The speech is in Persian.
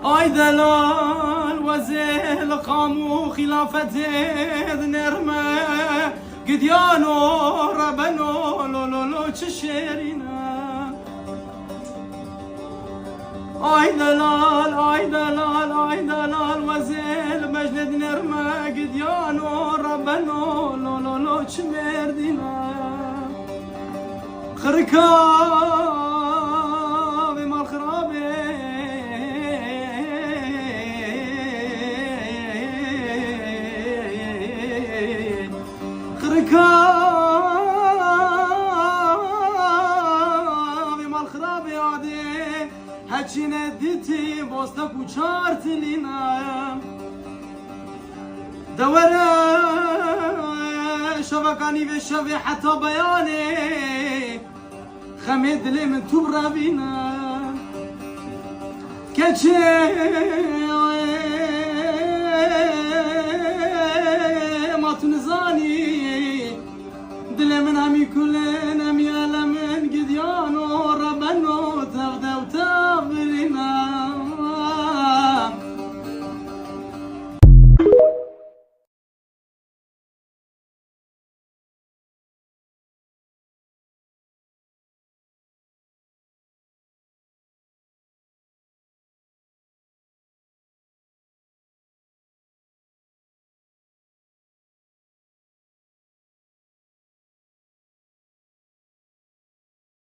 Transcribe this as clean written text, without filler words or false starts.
آی دلال وزل قامو خلافته نرمه قديانو ربنو لو لو لو تشيرينا آی دلال آی دلال آی دلال وزل مجد نرمه قديانو ربنو لو لو لو تشمردينا خركابي مال خرابي خركابي مال خرابي عادي هاتشي نديتي بوستك وشارت لينا دورة شبكاني بالشبي حتى بياني خمد لي من تبرا بينا كتشي ما تنزاني دل من همي كله